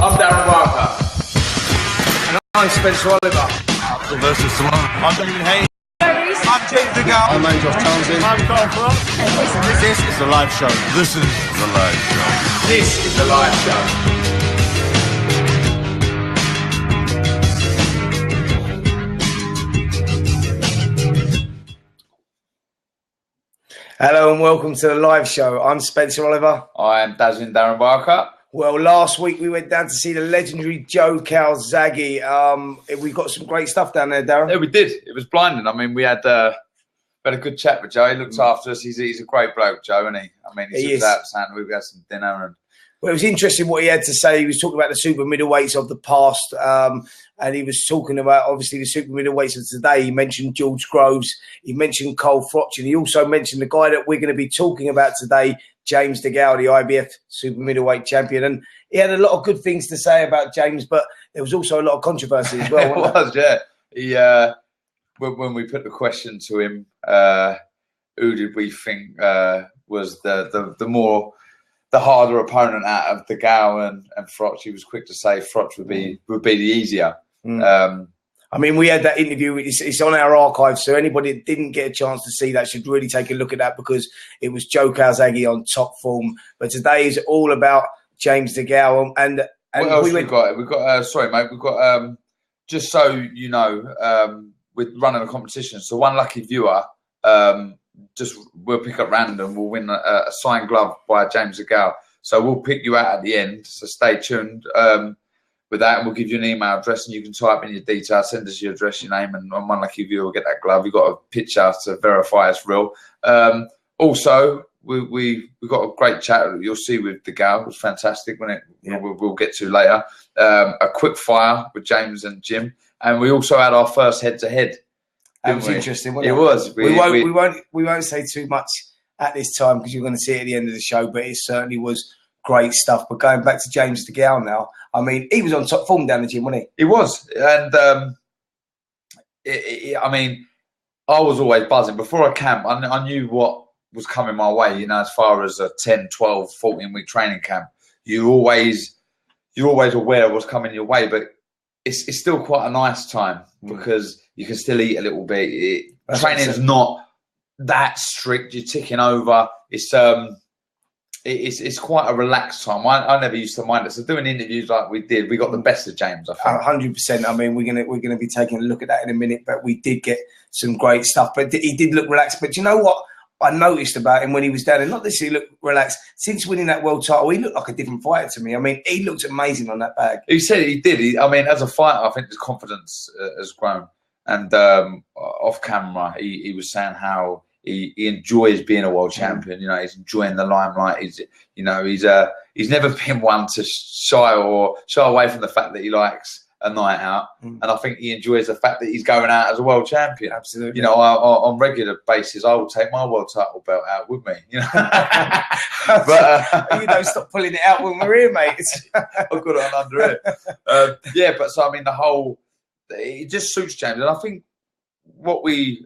I'm Darren Barker. And I'm Spencer Oliver. Versus Salon. I'm David Hayes. I'm Jame DeGale. I'm Angel Townsend. I'm Carl Front. This is the live show. This is the live show. This is the live show. Hello and welcome to the live show. I'm Spencer Oliver. I'm Darren Barker. Well, last week we went down to see the legendary Joe Calzaghe. We got some great stuff down there, Darren. Yeah, we did. It was blinding. I mean, we had a good chat with Joe. He looks after us. He's a great bloke, Joe, isn't he? I mean, he was out Santa. We had some dinner and. Well, it was interesting what he had to say. He was talking about the super middleweights of the past, and he was talking about, obviously, the super middleweights of today. He mentioned George Groves. He mentioned Cole Froch, and he also mentioned the guy that we're going to be talking about today, Jame DeGale, the IBF super middleweight champion. And he had a lot of good things to say about James, but there was also a lot of controversy as well. It was, yeah. He, when we put the question to him, who did we think was the harder opponent out of DeGale and Froch? He was quick to say Froch would be the easier. I mean, we had that interview. It's on our archive, so anybody that didn't get a chance to see that should really take a look at that, because it was Joe Calzaghe on top form. But today is all about Jame DeGale. And what else we've got? We've got sorry, mate. We've got just so you know, with running a competition. So one lucky viewer. We'll pick up random. We'll win a signed glove by Jame DeGale. So we'll pick you out at the end. So stay tuned with that, and we'll give you an email address, and you can type in your details, send us your address, your name, and one lucky viewer will get that glove. You've got a picture to verify it's real. Also, we got a great chat you'll see with DeGale. It was fantastic. We'll get to later. A quick fire with James and Jim, and we also had our first head-to-head. That was interesting, wasn't it? It was. We won't say too much at this time because you're going to see it at the end of the show, but it certainly was great stuff. But going back to Jame DeGale now, I mean, he was on top form down the gym, wasn't he? He was. And, I mean, I was always buzzing. Before a camp, I knew what was coming my way, you know, as far as a 10, 12, 14-week training camp. You're always aware of what's coming your way, but it's still quite a nice time because you can still eat a little bit. Training's not that strict. You're ticking over. It's quite a relaxed time. I never used to mind it. So doing interviews like we did, we got the best of James, I think. 100%. I mean, we're gonna be taking a look at that in a minute, but we did get some great stuff. But he did look relaxed. But you know what I noticed about him when he was down there? Not that he looked relaxed. Since winning that world title, he looked like a different fighter to me. I mean, he looked amazing on that bag. He said he did. I mean, as a fighter, I think his confidence has grown. And off camera, he was saying how he enjoys being a world champion. You know, he's enjoying the limelight. He's never been one to shy away from the fact that he likes a night out. And I think he enjoys the fact that he's going out as a world champion. Absolutely. You know, on regular basis, I will take my world title belt out with me. You know, but you don't stop pulling it out when we're here, mate. I've got it on under it. Yeah, but so I mean, it just suits James, and I think what we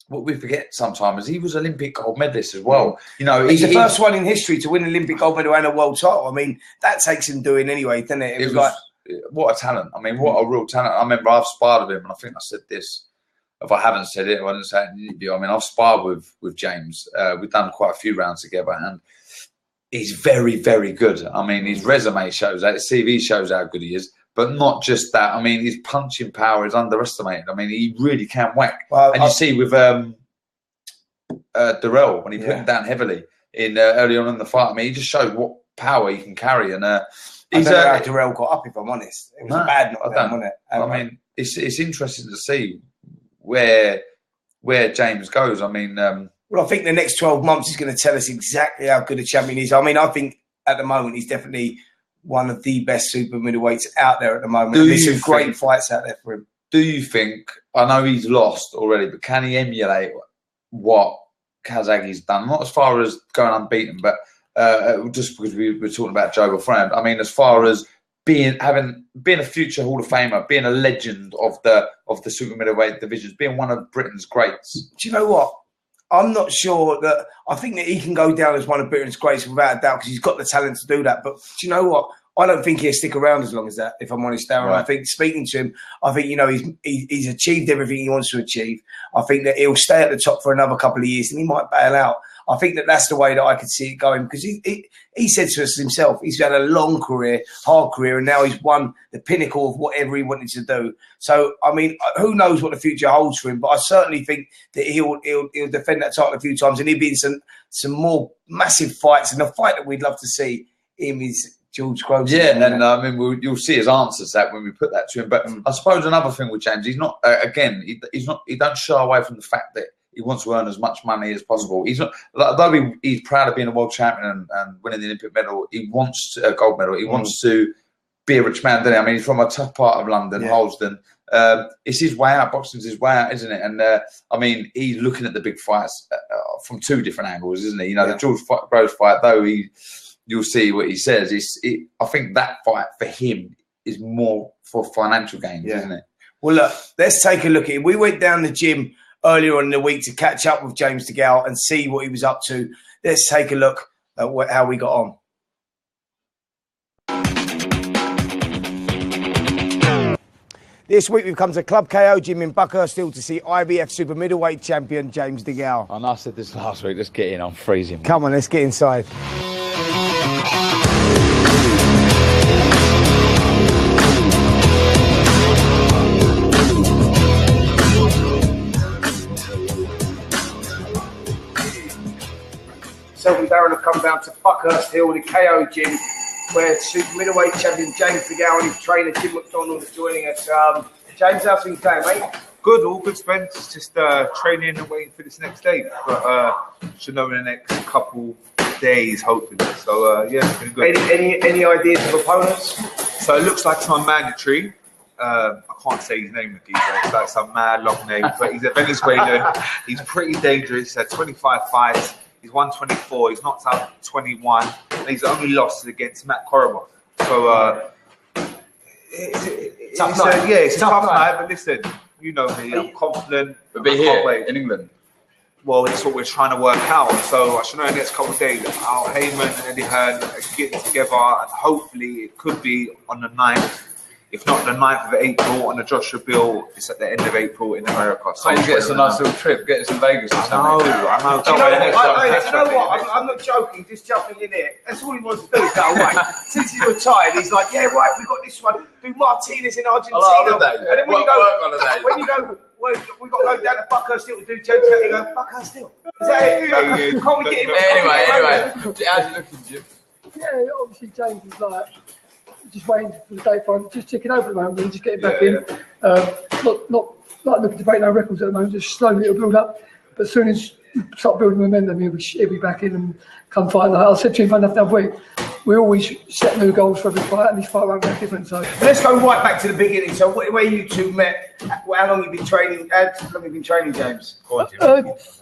forget sometimes is he was Olympic gold medalist as well. You know, he's the first one in history to win an Olympic gold medal and a world title. I mean, that takes him doing anyway, doesn't it? It was like, what a talent. I mean, what a real talent. I remember I've sparred with him, and I think I said this. If I haven't said it, I didn't say it in an interview. I mean, I've sparred with James. We've done quite a few rounds together, and he's very, very good. I mean, his resume shows that. His CV shows how good he is. But not just that. I mean, his punching power is underestimated. I mean, he really can whack. Well, and you see with Darrell, when he put him down heavily early on in the fight, I mean, he just showed what power he can carry. And I don't know how Darrell got up, if I'm honest. It was a bad knockdown, wasn't it? I mean, it's interesting to see where James goes. I mean... well, I think the next 12 months is going to tell us exactly how good a champion he is. I mean, I think at the moment he's definitely one of the best super middleweights out there at the moment. There's some great fights out there for him. Do you think, I know he's lost already, but can he emulate what Calzaghe's done? Not as far as going unbeaten, but just because we were talking about Joe beforehand. I mean, as far as being a future Hall of Famer, being a legend of the super middleweight divisions, being one of Britain's greats. Do you know what? I'm not sure that. I think that he can go down as one of Britain's greats without a doubt because he's got the talent to do that. But do you know what? I don't think he'll stick around as long as that, if I'm honest, Darren. Right. I think speaking to him, I think, he's achieved everything he wants to achieve. I think that he'll stay at the top for another couple of years and he might bail out. I think that that's the way that I could see it going, because he said to us himself, he's had a long career, hard career, and now he's won the pinnacle of whatever he wanted to do. So, I mean, who knows what the future holds for him, but I certainly think that he'll defend that title a few times, and he'll be in some more massive fights. And the fight that we'd love to see him is George Groves. Yeah, and I mean, you'll see his answers that when we put that to him. But I suppose another thing with James, he's not he don't shy away from the fact that he wants to earn as much money as possible. He's not, although he's proud of being a world champion and winning the Olympic medal. He wants a gold medal. He wants to be a rich man, doesn't he? I mean, he's from a tough part of London, Holston. It's his way out. Boxing's his way out, isn't it? And I mean, he's looking at the big fights from two different angles, isn't he? You know, the George Groves fight, though you'll see what he says. I think that fight for him is more for financial gains, isn't it? Well, look, let's take a look at it. We went down the gym earlier on in the week to catch up with Jame DeGale and see what he was up to. Let's take a look at how we got on. This week we've come to Club KO Gym in Buckhurst Hill to see IBF Super Middleweight Champion Jame DeGale. I know I said this last week. Let's get in. I'm freezing. Come on, let's get inside. So we Darren have come down to Buckhurst Hill, the KO Gym, where Super Middleweight Champion Jame DeGale and his trainer Jim McDonald is joining us. James, how's things going, mate? Good, all good, Spence. Just training and waiting for this next day. But should know in the next couple days, hopefully. So yeah, it's been good. Any ideas of opponents? So it looks like it's not mandatory. I can't say his name, it's like some mad long name, but he's a Venezuelan. He's pretty dangerous. 25 fights. He's won 24. He's knocked out 21. And he's only lost against Matt Korobov. So it's tough night. It's a tough night. But listen, you know me. I'm confident. But be here in England. Well, it's what we're trying to work out. So I should know in the next couple of days, Al Heyman and Eddie Hearn are getting together, and hopefully it could be on the 9th. If not the 9th of April on the Joshua Bill, it's at the end of April in America. So you get us a nice little trip, get us in Vegas or something. I know. Do you know what? I'm not joking, just jumping in here. That's all he wants to do is go away. Since he's retired, he's like, yeah, right, we've got this one. Do Martinez in Argentina. And then when you go, we've got to go down to Buckhurst Hill to do James, you go, Buckhurst Hill. Is that it? Can't we get him? Anyway, how's it looking, Jim? Yeah, obviously James is like just waiting for the date for him, just ticking over at the moment, really, just getting back in. Not like looking to break no records at the moment, just slowly it'll build up. But as soon as you start building momentum, he'll be back in and come fight. Like I said to him the other week, we always set new goals for every fight, and this fight won't be different. So let's go right back to the beginning. So where you two met? How long have you been training? James?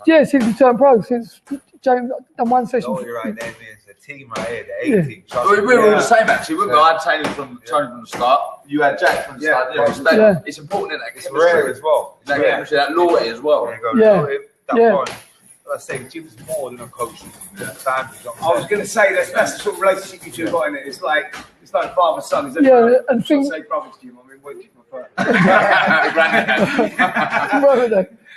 Yeah, since we turned pro, since James done one session. Oh, you're right. There's a team right here, the A team. We were all the same actually. We I had Tony from the start. You had Jack from the start. It's important that it's rare as well. That loyalty as well. I say Jim's more than a coach. I was going to say that's the sort of relationship you two got in it. It's like father son. Is it? Yeah, and things. Say brothers, Jim. I mean, what do you prefer?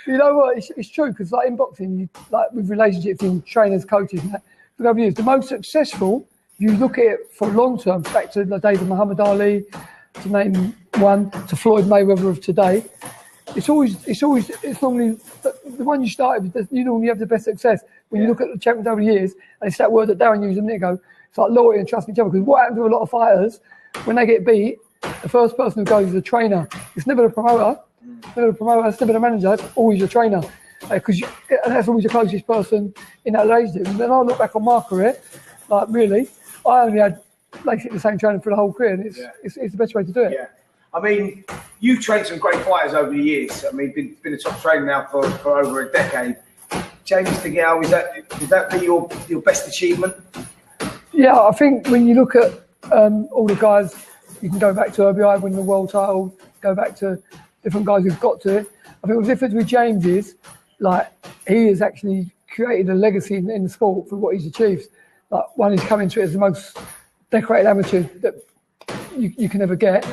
You know what? It's true because like in boxing, like with relationships in trainers, coaches, and that, over years, the most successful. You look at it for long term, back to the days of Muhammad Ali, to name one, to Floyd Mayweather of today. It's normally the one you started with. You normally have the best success when you look at the champions over the years, and it's that word that Darren used a minute ago. It's like loyalty and trust in each other. Because what happens with a lot of fighters when they get beat, the first person who goes is the trainer. It's never the promoter. It's never the manager. It's always your trainer. Because that's always the closest person in that relationship. And then I look back on my career, like really, I only had basically the same trainer for the whole career, and it's the best way to do it. Yeah. I mean, you've trained some great fighters over the years. I mean, been a top trainer now for over a decade. Jame DeGale, would that be your best achievement? Yeah, I think when you look at all the guys, you can go back to RBI winning the world title, go back to different guys who've got to it. I think the difference with James is, like, he has actually created a legacy in the sport for what he's achieved. Like, one, he's come into it as the most decorated amateur that you can never get,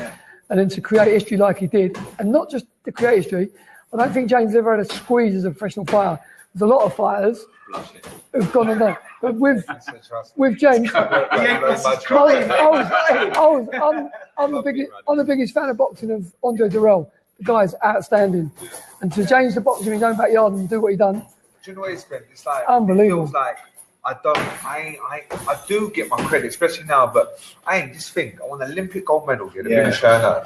and then to create history like he did, and not just to create history. I don't think James ever had a squeeze as a professional fighter. There's a lot of fighters who've gone on that, but with James, I'm the biggest fan of boxing of Andre Durrell. The guy's outstanding, and to change the boxing in his own backyard and do what he done. Do you know what it's been? It's like unbelievable. It feels like I do get my credit, especially now, but I ain't just think I won an Olympic gold medal, the British Turner.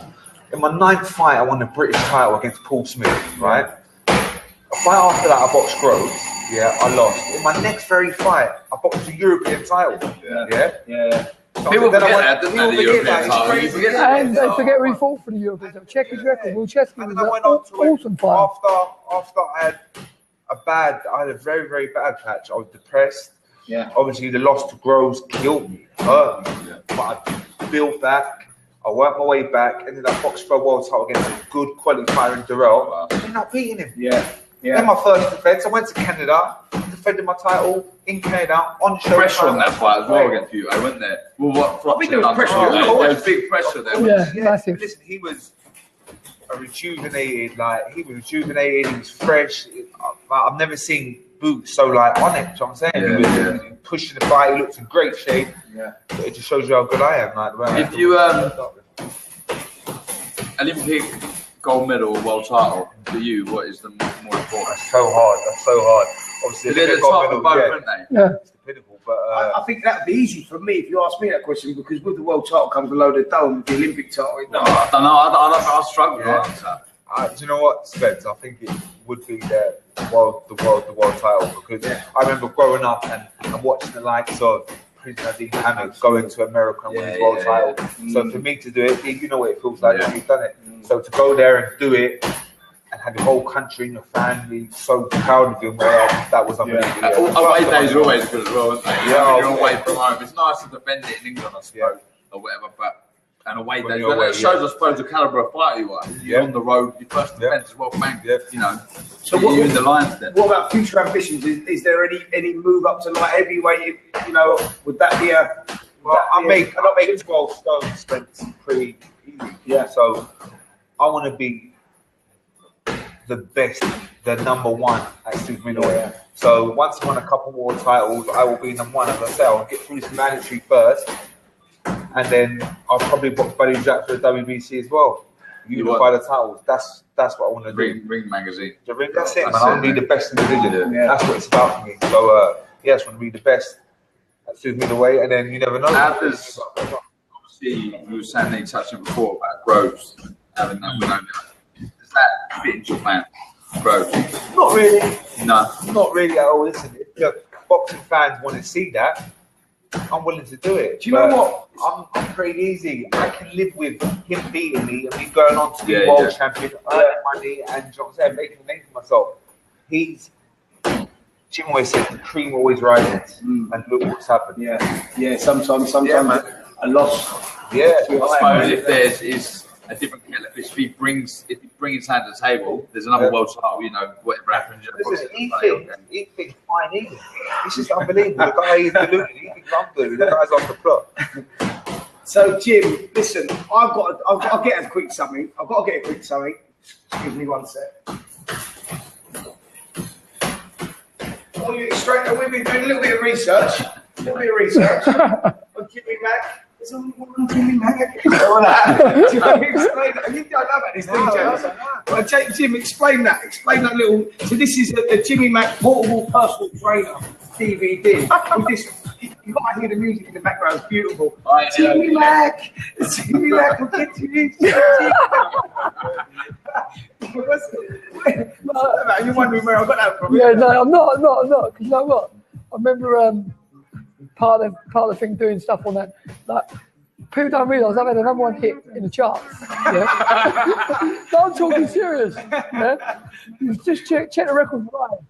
In my 9th fight, I won the British title against Paul Smith, right? A fight after that, I boxed Groves, I lost. In my next very fight, I boxed the European title, So people then forget that, don't they, the European title. And they forget who he fought for the European title. Check his record. Will Chesky was an awesome fight. After I had a very, very bad patch. I was depressed. Yeah. Obviously, the loss to Groves killed me, hurt me. But I built back. I worked my way back. Ended up boxing for a world title against a good quality fighter in Durrell. Ended up beating him. Then my first defence, I went to Canada, defended my title in Canada on show. Pressure on that fight as well against you. I went there. Well, I think there was pressure. There was big pressure there. Yeah, massive. Listen, he was rejuvenated. He was fresh. I've never seen Boots so on it. Do you know what I'm saying? He was pushing the fight. He looked in great shape. Yeah. But it just shows you how good I am. If you Olympic gold medal or world title for you, what is the more important? That's so hard. Obviously, they're the top of both, aren't they? Yeah. It's the pinnacle, but I think that'd be easy for me if you ask me that question, because with the world title comes a load of dough. With the Olympic title, I don't know. I struggle with that. Do you know what, Spence? I think it would be the world title, because I remember growing up and watching the likes of Prince Nadim Hamed going to America and win his world title. So for me to do it, you know what it feels like when you've done it. So to go there and do it and have the whole country and your family so proud of you, that was unbelievable. Away days are always good as well, aren't they? You're away from home. It's nice to defend it in England, I suppose, or whatever, but. And away days, it shows, I suppose, the calibre of fighter you are. You're on the road, your first defence as well, bang, you know. So you're in the lines then. What about future ambitions? Is there any move up to light heavyweight? You know, would that be a? Well, I make 12 stone Spence pretty easy. Yeah. So I want to be the best, the number one at super middleweight. So once I won a couple more titles, I will be number one. As I say, I'll get through this mandatory first. And then I'll probably box Buddy Jack for the WBC as well. Unify the titles. That's what I want to do. Ring magazine. The ring. That's it, man. I want to be the best in the division. Yeah. That's what it's about for me. So I want to be the best at super middleweight, and then you never know. How does obviously you were saying they touched on before about Groves having that win over? Does that fit into your plan, Groves? Not really. No. Not really at all. Listen, if boxing fans want to see that, I'm willing to do it. Do you know what? I'm pretty easy. I can live with him beating me and me going on to be world champion, earning money, and you know what I'm saying, making a name for myself. Jim always said the cream always rises, and look what's happened. Yeah. Sometimes a loss. Yeah. I suppose if there's a different kettle of fish, if he brings his hand to the table, there's another world title, you know, whatever happens. Listen, he thinks fine eating. It's just unbelievable. The guy is deluded. He thinks I'm deluded. The guy's off the plot. So, Jim, listen, I'll get a quick summary. I've got to get a quick summary. Excuse me one sec. We've been doing a little bit of research. On Jimmy Mack. There's only one Jimmy Mack. Jim, explain that. You don't know about this, do you? Jim, explain that. Explain that little. So this is a Jimmy Mack portable personal trainer DVD. With this, you got to hear the music in the background. It's beautiful. Jimmy Mack will get to you. You're wondering where I got that from? Yeah, no, I'm not. Because you know what? I remember part of the thing doing stuff on that. Like, people don't realise I've had a number one hit in the charts. Yeah? No, I'm talking serious. Yeah? You just check the record live.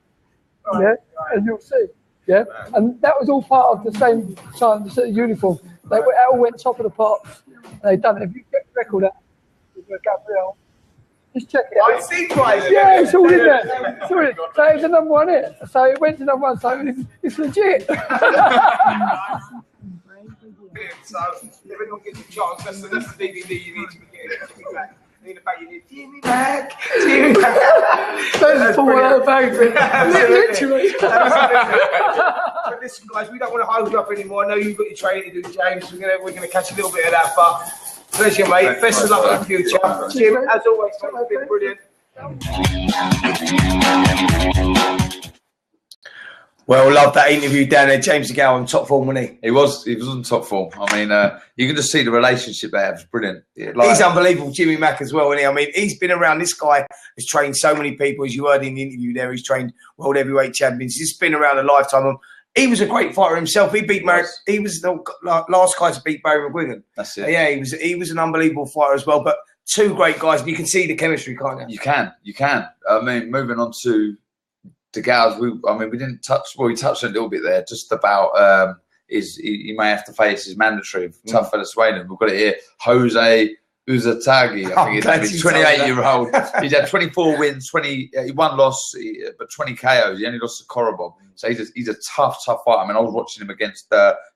Yeah, and you'll see. Yeah, and that was all part of the same time, the same uniform. They all went top of the pops. And they done it. If you check the record out, Gabriel, just check it out. I've seen twice. Yeah, it's all in there. So it was the number one hit. So it went to number one. So it's legit. So if anyone gets a chance, that's the DVD you need to be getting. Jimmy Mack. In the back, you need Jimmy Mack. Jimmy Mack. That's the world bag. Literally. But listen, guys, we don't want to hold you up anymore. I know you've got your training to do, James. We're gonna catch a little bit of that, but pleasure, mate. Best of luck in the future. Jim, as always, it's been brilliant. Well, love that interview down there. Jame DeGale on top form, wasn't he? He was on top form. I mean, you can just see the relationship they have. It's brilliant. He's unbelievable, Jimmy Mack as well, isn't he? I mean, he's been around. This guy has trained so many people, as you heard in the interview there. He's trained world heavyweight champions. He's been around a lifetime. He was a great fighter himself. He beat he was the last guy to beat Barry McGuigan. That's it. Yeah, he was an unbelievable fighter as well. But two great guys. You can see the chemistry, can't you? You can. I mean, moving on to DeGale, we didn't touch. Well, we touched a little bit there, just about he may have to face his mandatory tough Venezuelan. We've got it here, Jose Uzatagi. I think he's 28-year-old. He's had 24 wins, he won, lost, but 20 KOs. He only lost to Korobov. So he's a tough fighter. I mean, I was watching him against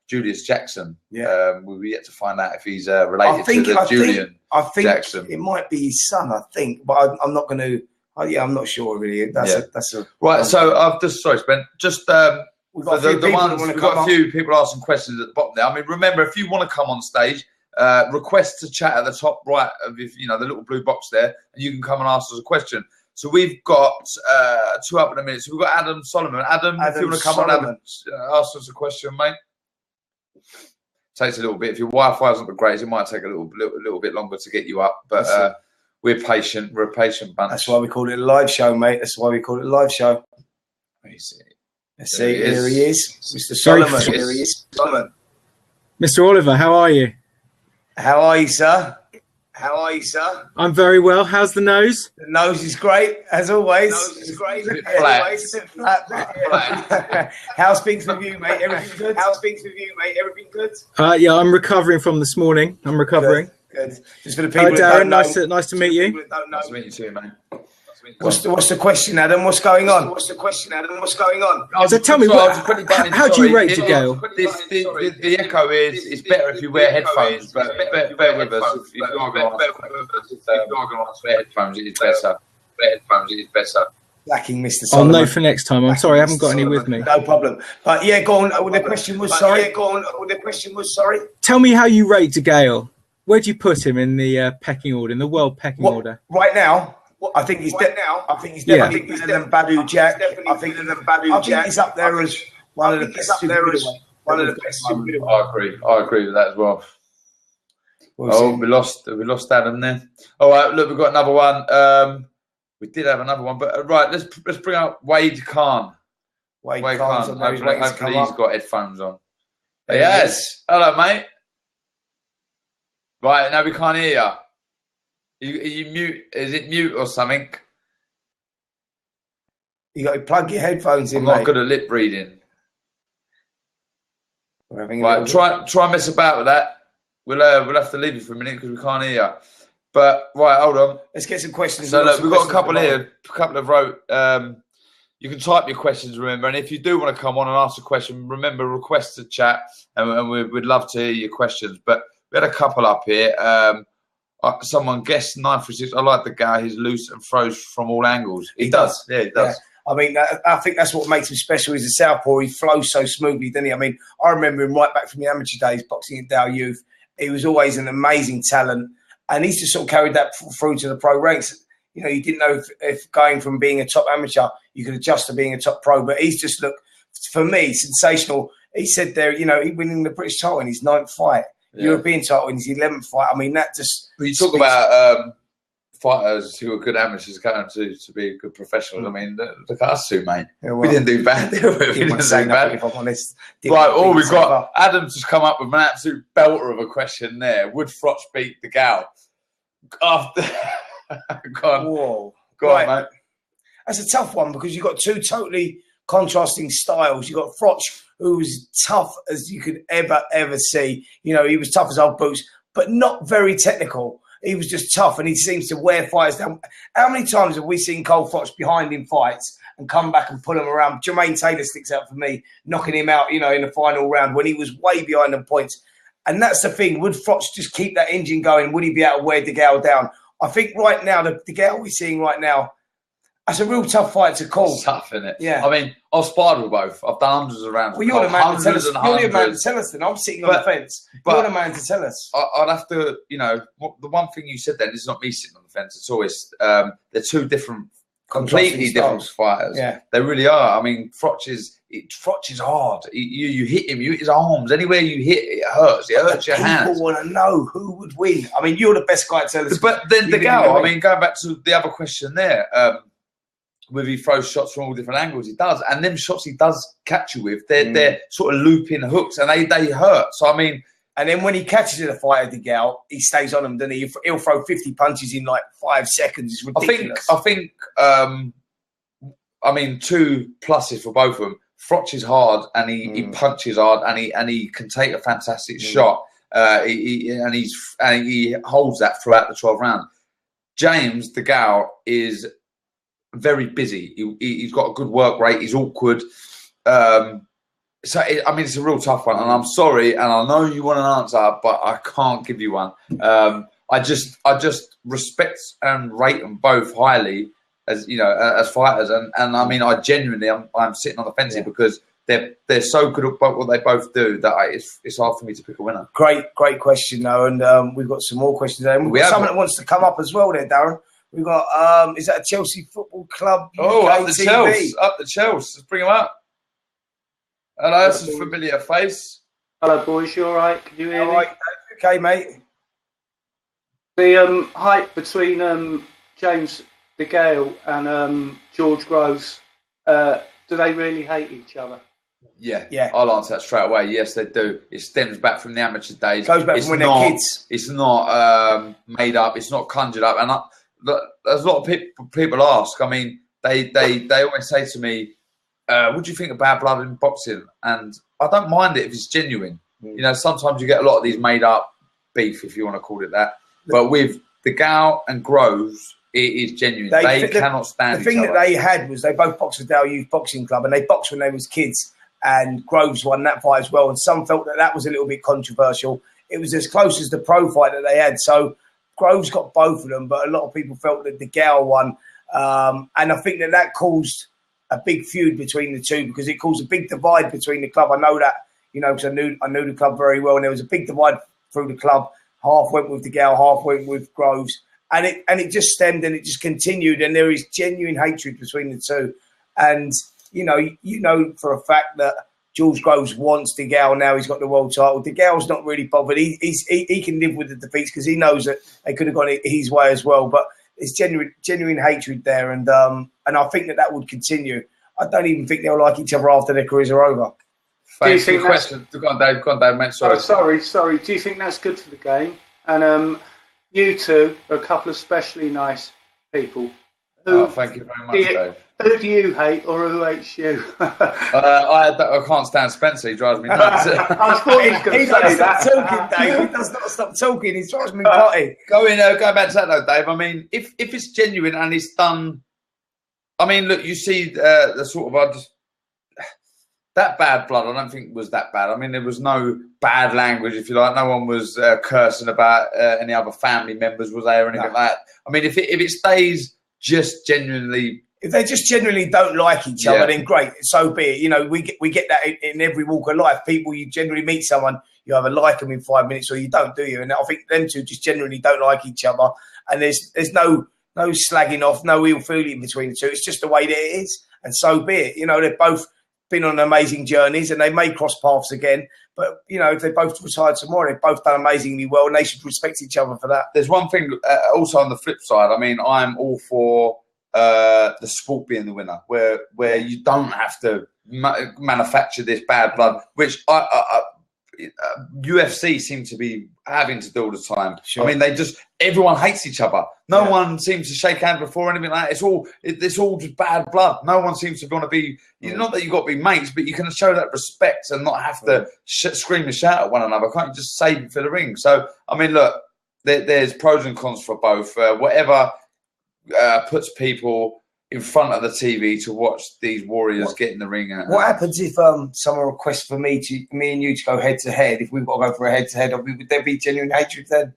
Julius Jackson. Yeah, we're yet to find out if he's related to Julian Jackson. It might be his son, I think, but I'm not going to. I'm not sure really. That's a right. So I've just Spence. Just we've got a few people asking questions at the bottom there. I mean, remember, if you want to come on stage, request to chat at the top right of the little blue box there, and you can come and ask us a question. So we've got two up in a minute. So we've got Adam Solomon. Adam, if you want to come on, ask us a question, mate. Takes a little bit. If your Wi-Fi isn't the greatest, it might take a little bit longer to get you up, but. We're patient. We're a patient bunch. That's why we call it a live show, mate. That's why we call it a live show. Let's see. Here he is. Mr. Solomon. Here he is. Solomon. Mr. Oliver, how are you? How are you, sir? How are you, sir? I'm very well. How's the nose? The nose is great, as always. The nose is great. Flat. How's things with you, mate? Everything good? How's things with you, mate? Everything good? Yeah, I'm recovering from this morning. I'm recovering. Good. Just for the people Darren, nice to meet you. Nice to meet you too, man. What's the question, Adam? What's going on? What's the question, Adam? What's going on? So tell me, how do you rate DeGale? The echo is better if you wear headphones, but bear with us. If you are going to wear headphones, it is better. Headphones, it is better. Lacking Mr. Solomon. I'll know for next time. I'm sorry, I haven't got any with me. No problem. But yeah, go on. The question was sorry. Tell me how you rate DeGale. Where do you put him in the pecking order, in the world pecking order? Right now, I think he's definitely better than Badu Jack. I think he's up there as one of the best. I agree with that as well. We lost Adam there. All right, look, we've got another one. We did have another one, but right, let's bring out Wade Khan. Wade Khan. Hopefully he's got headphones on. Yes. Hello, mate. Right, now we can't hear you. Are you mute? Is it mute or something? You got to plug your headphones in, I'm not good at lip reading. Right, try and mess about with that. We'll have to leave you for a minute because we can't hear you. But right, hold on. Let's get some questions. So look, we've got a couple here. A couple have wrote. You can type your questions, remember, and if you do want to come on and ask a question, remember, request to chat, and we'd love to hear your questions. But we had a couple up here. Someone guessed 936. I like the guy. He's loose and throws from all angles. He does. Yeah, he does. Yeah. I mean, I think that's what makes him special. He's a southpaw. He flows so smoothly, doesn't he? I mean, I remember him right back from the amateur days, boxing at Dow Youth. He was always an amazing talent, and he's just sort of carried that through to the pro ranks. You know, you didn't know if going from being a top amateur, you could adjust to being a top pro. But he's just looked, for me, sensational. He said there, you know, he winning the British title in his 9th fight. Yeah. European title in his 11th fight. I mean, that just... You talk about fighters who are good amateurs going to be good professionals. I mean, look at us two, mate. Yeah, well, we didn't do bad, did we? We didn't do bad. If I'm honest. Right, we've got... Adam's just come up with an absolute belter of a question there. Would Froch beat DeGale? After... Go on. Whoa. Go on, mate. That's a tough one because you've got two totally contrasting styles. You've got Froch, who was tough as you could ever see. You know, he was tough as old boots, but not very technical. He was just tough, and he seems to wear fighters down. How many times have we seen Cole Froch behind in fights and come back and pull him around? Jermaine Taylor sticks out for me, knocking him out, you know, in the final round when he was way behind the points. And that's the thing. Would Froch just keep that engine going? Would he be able to wear DeGale down? I think right now, the DeGale we're seeing right now, that's a real tough fight to call. It's tough, isn't it? Yeah. I mean, I've sparred with both. I've done hundreds of rounds. Well, you're the man to tell us. You're the man to tell us then. I'm sitting on the fence. You're the man to tell us. I'd have to, the one thing you said then is not me sitting on the fence. It's always, they're two different, completely different fighters. Yeah. They really are. I mean, Froch is hard. You hit him, you hit his arms. Anywhere you hit, it hurts. It hurts your hands. People want to know who would win. I mean, you're the best guy to tell us. But then DeGale, I mean, going back to the other question there, whether he throws shots from all different angles, he does. And them shots he does catch you with, they're sort of looping hooks and they hurt. So, I mean... And then when he catches in a fight at DeGale, he stays on him, doesn't he? He'll throw 50 punches in like 5 seconds. It's ridiculous. I think two pluses for both of them. Froch is hard and he punches hard and he can take a fantastic shot. He holds that throughout the 12th round. Jame DeGale is very busy. He's got a good work rate. He's awkward. It's a real tough one, and I'm sorry, and I know you want an answer, but I can't give you one. I just respect and rate them both highly as as fighters, and I mean, I genuinely, I'm sitting on the fence here because they're so good at what they both do that it's hard for me to pick a winner. Great question though, and we've got some more questions there. And we've got someone that wants to come up as well there, Darren. We've got is that a Chelsea Football Club? Oh, up the Chelsea, let's bring him up. Hello, that's a familiar face. Hello, boys. You all right? Can you hear me? All right. Okay, mate. The hype between Jame DeGale and George Groves, do they really hate each other? Yeah. I'll answer that straight away. Yes, they do. It stems back from the amateur days. Goes back from when they're kids. It's not made up. It's not conjured up. And there's a lot of people ask. I mean, they always say to me, what do you think of bad blood in boxing? And I don't mind it if it's genuine. Sometimes you get a lot of these made up beef, if you want to call it that. But with DeGale and Groves, it is genuine. They cannot stand each other. The thing that they had was they both boxed at Dale Youth Boxing Club, and they boxed when they was kids. And Groves won that fight as well. And some felt that was a little bit controversial. It was as close as the pro fight that they had. So Groves got both of them, but a lot of people felt that DeGale won. And I think that caused a big feud between the two because it caused a big divide between the club. I know that, because I knew the club very well, and there was a big divide through the club. Half went with DeGale, half went with Groves, and it just stemmed and it just continued. And there is genuine hatred between the two. And you know for a fact that George Groves wants DeGale now. He's got the world title. DeGale's not really bothered. He can live with the defeats because he knows that they could have gone his way as well. But it's genuine hatred there, and I think that would continue. I don't even think they'll like each other after their careers are over. Thanks for the question. Go on, Dave, mate. Sorry. Sorry. Do you think that's good for the game? And you two are a couple of especially nice people. Thank you very much, Dave. Who do you hate, or who hates you? I can't stand Spencer. He drives me nuts. I thought he was going to say that. Talking, Dave. He does not stop talking. He drives me nutty. Going back to that though, Dave. I mean, if it's genuine and it's done, I mean, look, you see the sort of that bad blood. I don't think was that bad. I mean, there was no bad language, if you like. No one was cursing about any other family members, was there, or anything like that. I mean, if it stays just genuinely. If they just genuinely don't like each other, then great, so be it. We get that in every walk of life. People, you generally meet someone, you either like them in 5 minutes or you don't, do you? And I think them two just generally don't like each other. And there's no slagging off, no ill feeling between the two. It's just the way that it is, and so be it. They've both been on amazing journeys, and they may cross paths again. But if they both retired tomorrow, they've both done amazingly well, and they should respect each other for that. There's one thing also on the flip side. I mean, I'm all for the sport being the winner, where you don't have to manufacture this bad blood, which UFC seem to be having to do all the time. Sure. I mean, everyone hates each other. No one seems to shake hands before anything like that. It's all just bad blood. No one seems to want to be. Not that you've got to be mates, but you can show that respect and not have to scream and shout at one another. Can't you just save it for the ring? So I mean, look, there's pros and cons for both. Whatever puts people in front of the TV to watch these warriors get in the ring. What happens if someone requests for me and you to go head to head? If we've got to go for a head to head, would there be genuine hatred then?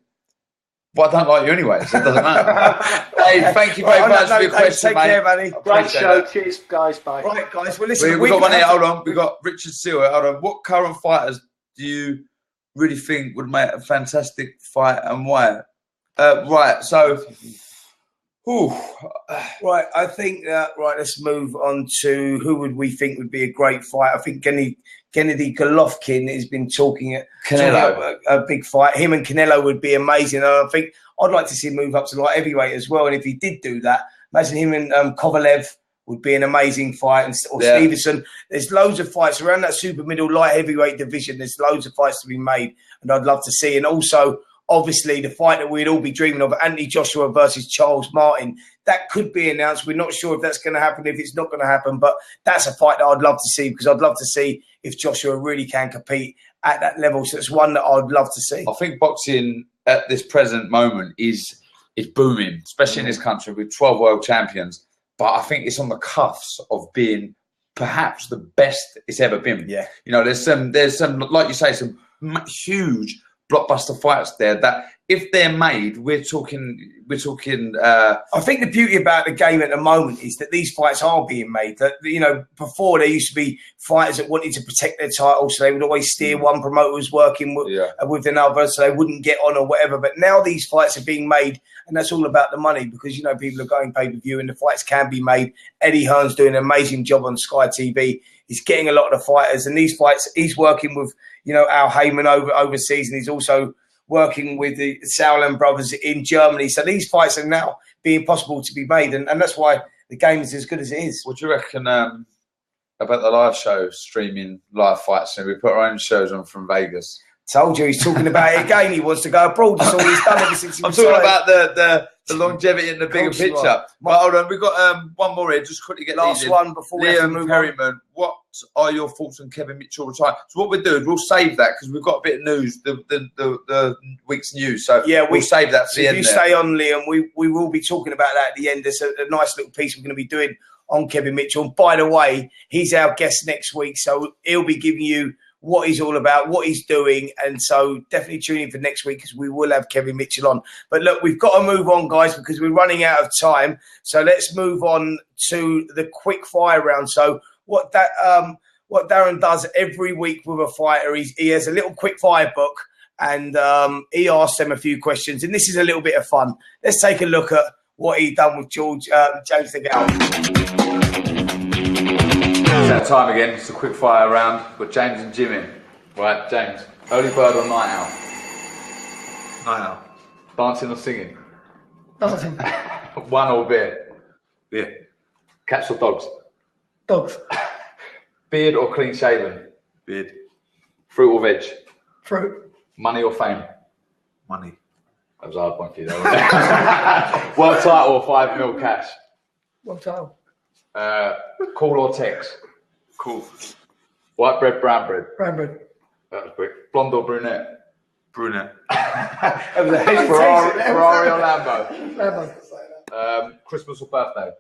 Well, I don't like you anyway, so it doesn't matter. Hey, thank you very much for your question, take mate. care, buddy. Great show. Cheers, guys. Bye. Right, guys. Well, listen, we got one here. Hold on. We got Richard Seal. Hold on. What current fighters do you really think would make a fantastic fight, and why? Right. So. Right, I think let's move on to who would we think would be a great fight. I think Gennady Golovkin has been talking Canelo. a big fight. Him and Canelo would be amazing. And I think I'd like to see him move up to light heavyweight as well. And if he did do that, imagine him and Kovalev would be an amazing fight, or Stevenson. There's loads of fights around that super middle light heavyweight division. There's loads of fights to be made, and I'd love to see. And also, obviously, the fight that we'd all be dreaming of, Anthony Joshua versus Charles Martin, that could be announced. We're not sure if that's going to happen, if it's not going to happen, but that's a fight that I'd love to see, because I'd love to see if Joshua really can compete at that level. So it's one that I'd love to see. I think boxing at this present moment is booming, especially in this country with 12 world champions. But I think it's on the cuffs of being perhaps the best it's ever been. Yeah. You know, there's some, like you say, some huge blockbuster fights there that if they're made, we're talking. I think the beauty about the game at the moment is that these fights are being made. That, you know, before there used to be fighters that wanted to protect their title, so they would always steer one promoter was working with another, so they wouldn't get on or whatever. But now these fights are being made, and that's all about the money, because, you know, people are going pay-per-view and the fights can be made. Eddie Hearn's doing an amazing job on Sky TV. He's getting a lot of the fighters, and these fights he's working with, you know, Al Heyman overseas, and he's also working with the Sauerland brothers in Germany. So these fights are now being possible to be made, and that's why the game is as good as it is. What do you reckon about the live show, streaming live fights? And we put our own shows on from Vegas. Told you, he's talking about it again. He wants to go abroad. That's all he's done ever since he was I'm talking about the longevity and the bigger picture. But hold on, we've got one more here. Just quickly get last one before we have to move Perryman. What are your thoughts on Kevin Mitchell retiring? So what we'll do is we'll save that, because we've got a bit of news, the week's news. So yeah, we'll save that for the end. If you stay on, Liam, we will be talking about that at the end. There's a nice little piece we're going to be doing on Kevin Mitchell. And by the way, he's our guest next week, so he'll be giving you what he's all about, what he's doing. And so definitely tune in for next week, because we will have Kevin Mitchell on. But look, we've got to move on, guys, because we're running out of time. So let's move on to the quick fire round. So what Darren does every week with a fighter, he has a little quick fire book, and he asks them a few questions. And this is a little bit of fun. Let's take a look at what he done with James DeGale. It's that time again. It's a quick fire round. We've got James and Jim in. Right, James. Early bird or night owl? Night owl. Dancing or singing? Dancing. Wine or beer? Beer. Cats or dogs? Dogs. Beard or clean shaven? Beard. Fruit or veg? Fruit. Money or fame? Money. That was a hard one for you, though, wasn't it? World title or 5 mil cash? World title. Call or text? Cool. White bread, brown bread? Brown bread. That was quick. Blonde or brunette? Brunette. That was a hedge. Ferrari or Lambo? Lambo. Christmas or birthday?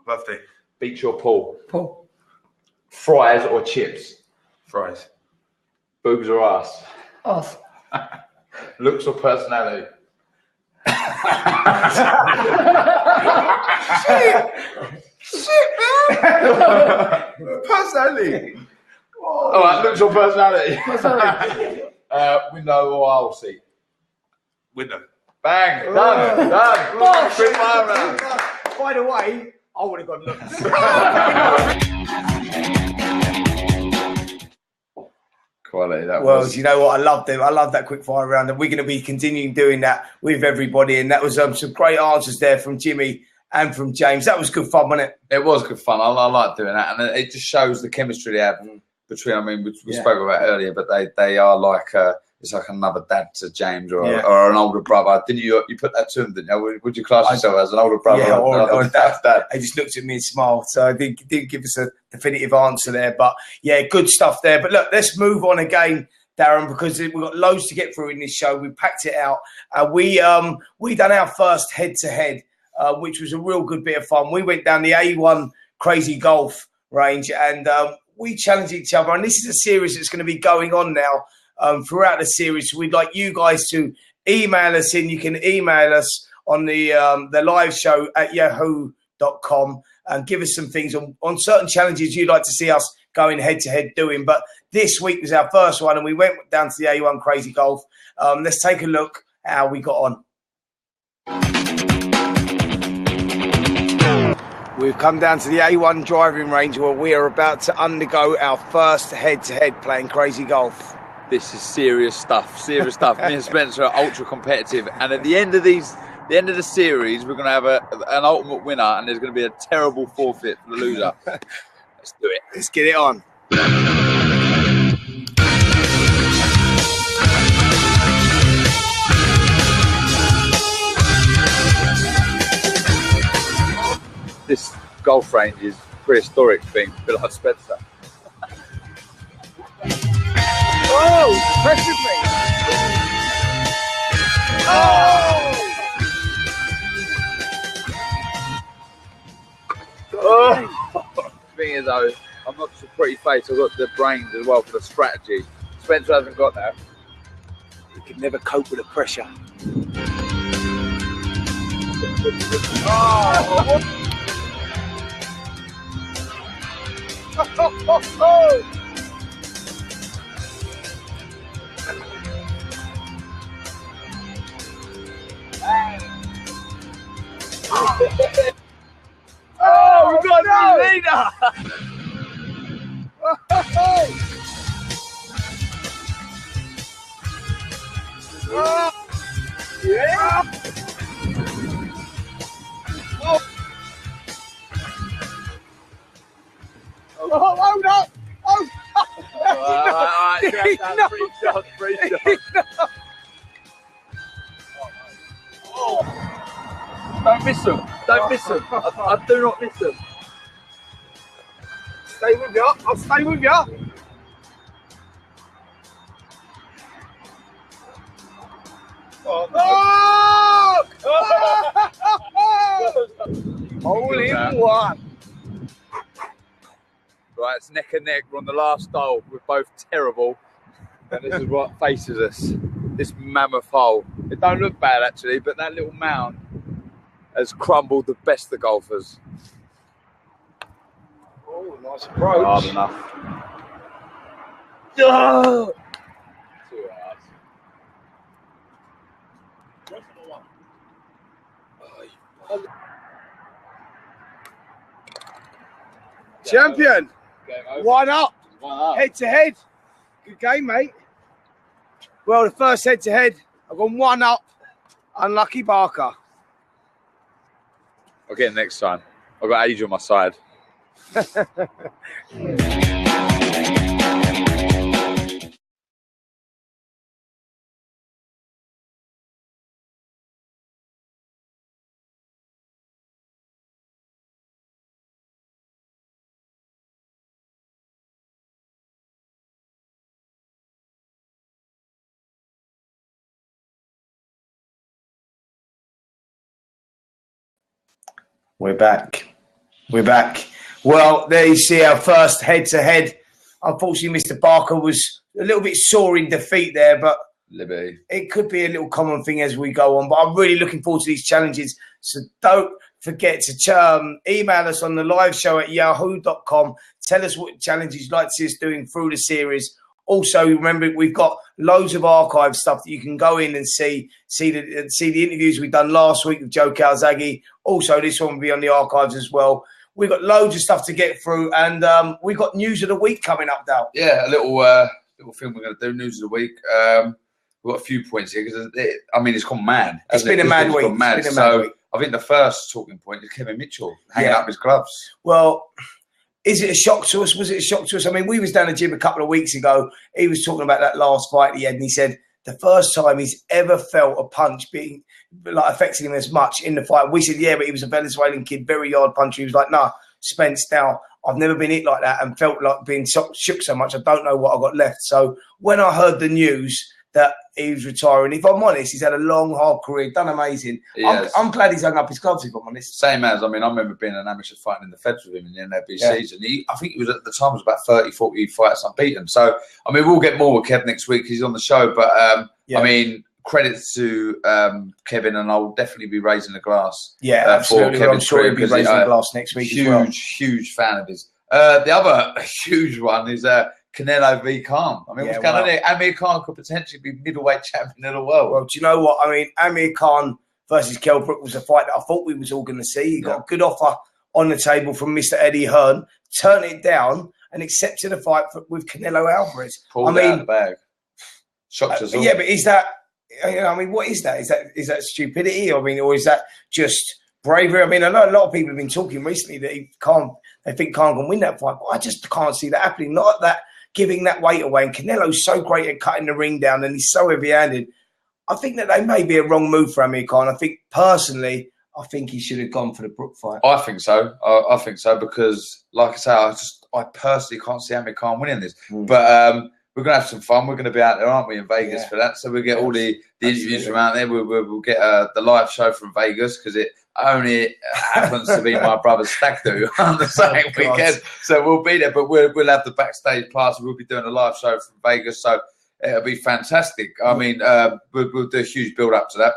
Birthday. Beach or pool? Pool. Fries or chips? Fries. Boobs or ass? Ass. Looks or personality? Shit, man. Personality. All right, looks or personality? Personality. Window or aisle seat? Window. Bang. Done. Done. Quick fire round. By the way, I would have gone looks. Quality, that well, was. you know what? I love them. I love that quick fire round, and we're going to be continuing doing that with everybody. And that was some great answers there from Jimmy and from James. That was good fun, wasn't it? It was good fun. I like doing that, and it just shows the chemistry they have between. I mean, we spoke about earlier, but they are like it's like another dad to James or an older brother. Didn't you put that to him? Didn't you? Would you class yourself as an older brother? Yeah, or dad? He just looked at me and smiled. So I didn't give us a definitive answer there, but yeah, good stuff there. But look, let's move on again, Darren, because we've got loads to get through in this show. We packed it out. We done our first head-to-head which was a real good bit of fun. We went down the A1 Crazy Golf range and we challenged each other. And this is a series that's going to be going on now throughout the series. So we'd like you guys to email us in. You can email us on the live show at yahoo.com and give us some things on certain challenges you'd like to see us going head-to-head doing. But this week was our first one, and we went down to the A1 Crazy Golf. Let's take a look at how we got on. We've come down to the A1 driving range where we are about to undergo our first head-to-head playing Crazy Golf. This is serious stuff. Serious stuff. Me and Spencer are ultra competitive, and at the end of the series, we're going to have an ultimate winner, and there's going to be a terrible forfeit for the loser. Let's do it. Let's get it on. This golf range is prehistoric thing, a bit like Spencer. Oh, pressure me. Oh! Oh! Thing is, though, I'm not just a pretty face, I've got the brains as well for the strategy. Spencer hasn't got that. He can never cope with the pressure. Oh! Oh, we got the leader! Yeah! Oh, hold up! Oh, Free shot. Don't miss them. Don't miss them. I do not miss them. Stay with you. I'll stay with you. Oh! Hole in one. Right, it's neck and neck. We're on the last hole. We're both terrible. And this is what faces us. This mammoth hole. It don't look bad, actually, but that little mound has crumbled the best of the golfers. Oh, nice approach. Hard enough. Oh! Too hard. Champion. One up. Head to head. Good game, mate. Well, the first head to head, I've gone one up. Unlucky Barker. I'll get it next time. I've got age on my side. We're back. We're back. Well, there you see our first head-to-head. Unfortunately, Mr. Barker was a little bit sore in defeat there, but Libby. It could be a little common thing as we go on. But I'm really looking forward to these challenges. So don't forget to email us on the live show at yahoo.com. Tell us what challenges you'd like to see us doing through the series. Also, remember, we've got loads of archive stuff that you can go in and see the interviews we've done last week with Joe Calzaghe. Also, this one will be on the archives as well. We've got loads of stuff to get through, and we've got news of the week coming up, Dal. Yeah, a little thing we're going to do, news of the week. We've got a few points here, because, it's gone mad. It's been a mad week. So I think the first talking point is Kevin Mitchell hanging up his gloves. Well, is it a shock to us? Was it a shock to us? I mean, we was down the gym a couple of weeks ago. He was talking about that last fight he had, and he said the first time he's ever felt a punch being affecting him as much in the fight. We said, yeah, but he was a Venezuelan kid, very hard puncher. He was like, no, Spence, now I've never been hit like that and felt like being shook so much. I don't know what I got left. So when I heard the news that he was retiring. If I'm honest, he's had a long, hard career, done amazing. I'm glad he's hung up his gloves, if I'm honest. Same as, I mean, I remember being an amateur fighting in the Feds with him in the NLB season. I think he was at the time was about 30, 40 fights unbeaten. So, I mean, we'll get more with Kev next week. He's on the show. But, I mean, credits to Kevin, and I'll definitely be raising the glass. Yeah, absolutely. I'm sure he'll be raising the glass next week as well. Huge fan of his. The other huge one is Canelo v. Khan. I mean, what's going on there? Amir Khan could potentially be middleweight champion of the world. Well, do you know what? I mean, Amir Khan versus Kell Brook was a fight that I thought we was all going to see. He got a good offer on the table from Mr. Eddie Hearn, turned it down and accepted a fight with Canelo Alvarez. Pulled out of the bag. Shocked us all. Yeah, but is that, I mean, what is that? Is that stupidity? I mean, or is that just bravery? I mean, I know a lot of people have been talking recently that they think Khan can win that fight, but I just can't see that happening. Not that giving that weight away. And Canelo's so great at cutting the ring down, and he's so heavy-handed. I think that they may be a wrong move for Amir Khan. I think personally, I think he should have gone for the Brook fight. I think so. I think so because, like I say, I personally can't see Amir Khan winning this. But we're going to have some fun. We're going to be out there, aren't we, in Vegas for that? So we'll get all the interviews from out there. We'll get the live show from Vegas because it only happens to be my brother's stag do on the same weekend. So we'll be there, but we'll have the backstage pass. We'll be doing a live show from Vegas. So it'll be fantastic. I mean, we'll do a huge build-up to that.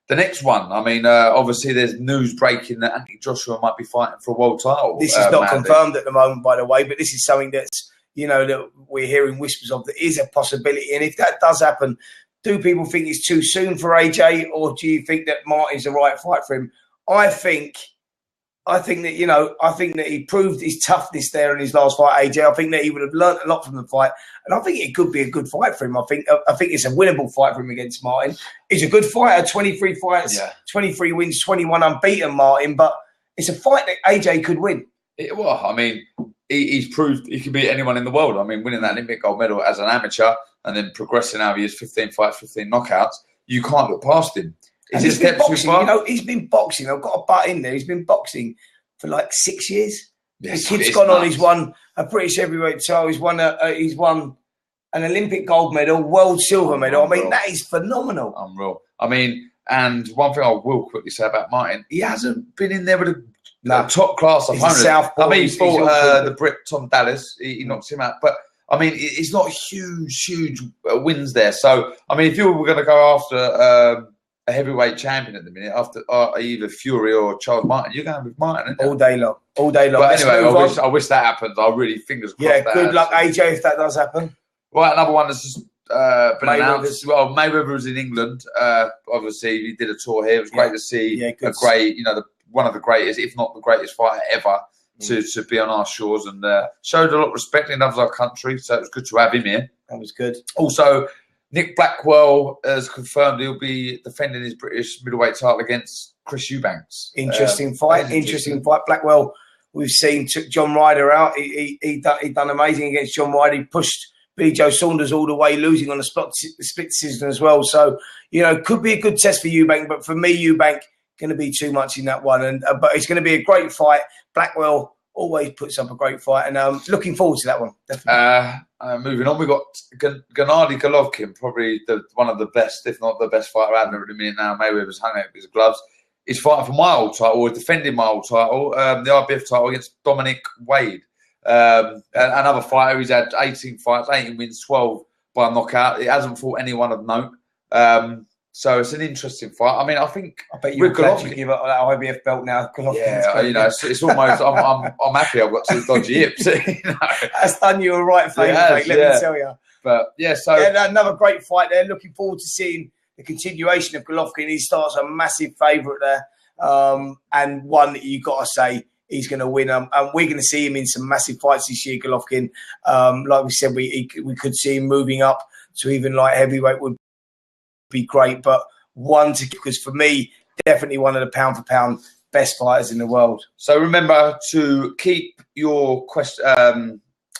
The next one, I mean, obviously there's news breaking that Anthony Joshua might be fighting for a world title. This is not confirmed at the moment, by the way, but this is something that's, that we're hearing whispers of that is a possibility. And if that does happen, do people think it's too soon for AJ, or do you think that Martin's the right fight for him? I think that he proved his toughness there in his last fight, AJ. I think that he would have learnt a lot from the fight, and I think it could be a good fight for him. I think it's a winnable fight for him against Martin. He's a good fighter, 23 fights, 23 wins, 21 unbeaten, Martin. But it's a fight that AJ could win. Well, I mean, he's proved he can beat anyone in the world. I mean, winning that Olympic gold medal as an amateur and then progressing over his 15 fights, 15 knockouts, you can't look past him. He's been boxing, he's been boxing. I've got a butt in there. He's been boxing for like 6 years. Yes, the kid's gone on. He's won a British heavyweight title. He's won an Olympic gold medal, world silver medal. I mean, that is phenomenal. Unreal. I mean, and one thing I will quickly say about Martin, he hasn't been in there with a top class opponent. I mean, he fought the Brit Tom Dallas. He knocked him out, but I mean, it's not huge wins there. So I mean, if you were going to go after a heavyweight champion at the minute, after either Fury or Charles Martin, you're going with Martin, all day long. But anyway, I wish that happens. I really fingers crossed. Yeah, good luck, AJ, if that does happen. Right, another one that's just been announced. Well, Mayweather was in England. Obviously, he did a tour here. It was great to see a great, one of the greatest, if not the greatest fighter ever, to be on our shores, and showed a lot of respect. He loves our country, so it was good to have him here. That was good. Also, Nick Blackwell has confirmed he'll be defending his British middleweight title against Chris Eubanks. Interesting fight. Blackwell, we've seen, took John Ryder out. He done amazing against John Ryder. He pushed Billy Joe Saunders all the way, losing on the split decision as well. So, could be a good test for Eubank. But for me, Eubank going to be too much in that one. But it's going to be a great fight. Blackwell always puts up a great fight, and looking forward to that one. Definitely. Moving on, we've got Gennady Golovkin, probably one of the best, if not the best fighter out there at the minute now. Mayweather's hung out with his gloves. He's fighting for my old title, or defending my old title, the IBF title against Dominic Wade. Another fighter. He's had 18 fights, 18 wins, 12 by knockout. He hasn't fought anyone of note. So it's an interesting fight. I mean, I bet you're glad you give up that IBF belt now. It's almost. I'm happy I've got two dodgy hips. That's done you a right favour, mate. Let me tell you. But another great fight there. Looking forward to seeing the continuation of Golovkin. He starts a massive favourite there, and one that you got to say he's going to win. And we're going to see him in some massive fights this year. Golovkin, like we said, we could see him moving up to even light heavyweight would be great, but because for me, definitely one of the pound for pound best fighters in the world. So remember to keep your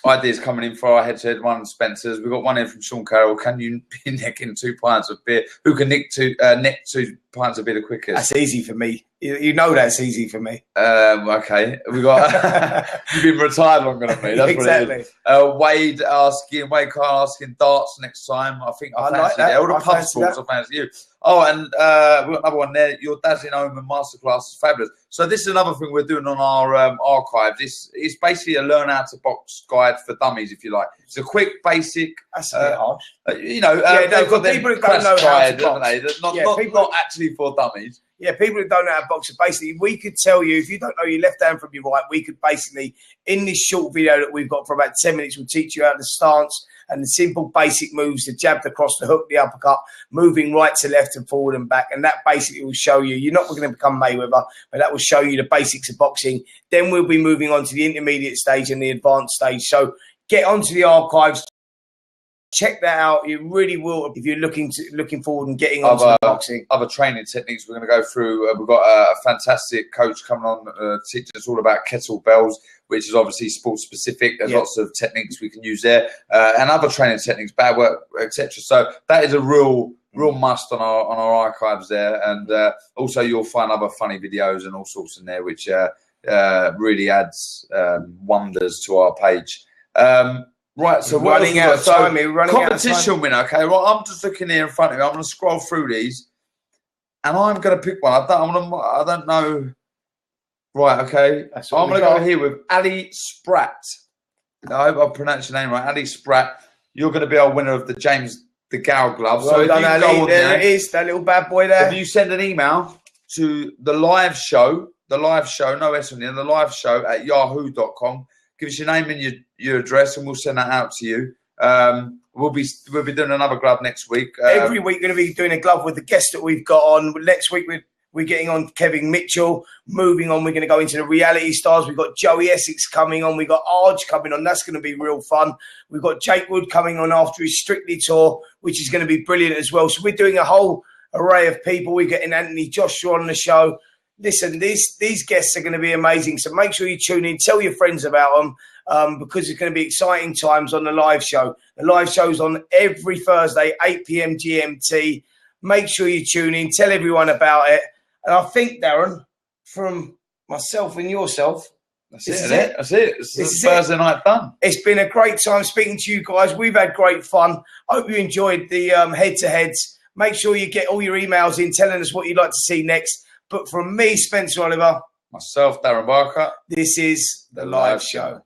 ideas coming in for our head-to-head one, Spencer's. We've got one in from Sean Carroll. Can you be necking 2 pints of beer? Who can nick 2 pints of beer the quickest? That's easy for me. You know that's easy for me. Okay, we got. You've been retired longer than me. That's exactly. What it is. Wade Carr asking darts next time. I think I fancy like that. All the pub sports, I fancy you. Oh, and we've got another one there. Your Dazzling Omen Masterclass is fabulous. So this is another thing we're doing on our archive. This is basically a learn how to box guide for dummies, if you like. It's a quick, basic. That's a bit harsh. They've got people who don't know how to box. Not actually for dummies. Yeah, people who don't know how to box. Basically, we could tell you, if you don't know your left hand from your right, we could basically, in this short video that we've got for about 10 minutes, we'll teach you how the stance and the simple basic moves, the jab, the cross, the hook, the uppercut, moving right to left and forward and back. And that basically will show you, you're not going to become Mayweather, but that will show you the basics of boxing. Then we'll be moving on to the intermediate stage and the advanced stage. So get onto the archives. Check that out. You really will if you're looking forward and getting onto the boxing. Other training techniques we're going to go through. We've got a fantastic coach coming on teaching us all about kettlebells, which is obviously sports specific. There's lots of techniques we can use there, and other training techniques, bad work, etc. So that is a real must on our archives there. And also you'll find other funny videos and all sorts in there, which really adds wonders to our page. Right, so running out of time. Competition winner. Okay, right. I'm just looking here in front of me. I'm going to scroll through these, and I'm going to pick one. I don't know. Right, okay. I'm going to go here with Ali Spratt. I hope I pronounced your name right. Ali Spratt. You're going to be our winner of the Jame DeGale glove. Well, so there it is. That little bad boy there. If you send an email to the live show, no S on the end, the live show at yahoo.com. Give us your name and your address, and we'll send that out to you. We'll be doing another glove next week. Every week, going to be doing a glove with the guest that we've got on. Next week, we're getting on Kevin Mitchell. Moving on, we're going to go into the reality stars. We've got Joey Essex coming on. We've got Arj coming on. That's going to be real fun. We've got Jake Wood coming on after his Strictly tour, which is going to be brilliant as well. So we're doing a whole array of people. We're getting Anthony Joshua on the show. Listen, these guests are going to be amazing. So make sure you tune in. Tell your friends about them because it's going to be exciting times on the live show. The live show's on every Thursday, 8 p.m. GMT. Make sure you tune in. Tell everyone about it. And I think, Darren, from myself and yourself, That's it. It's Thursday night fun. It's been a great time speaking to you guys. We've had great fun. Hope you enjoyed the head-to-heads. Make sure you get all your emails in telling us what you'd like to see next. But from me, Spencer Oliver. Myself, Darren Barker. This is The Live Show.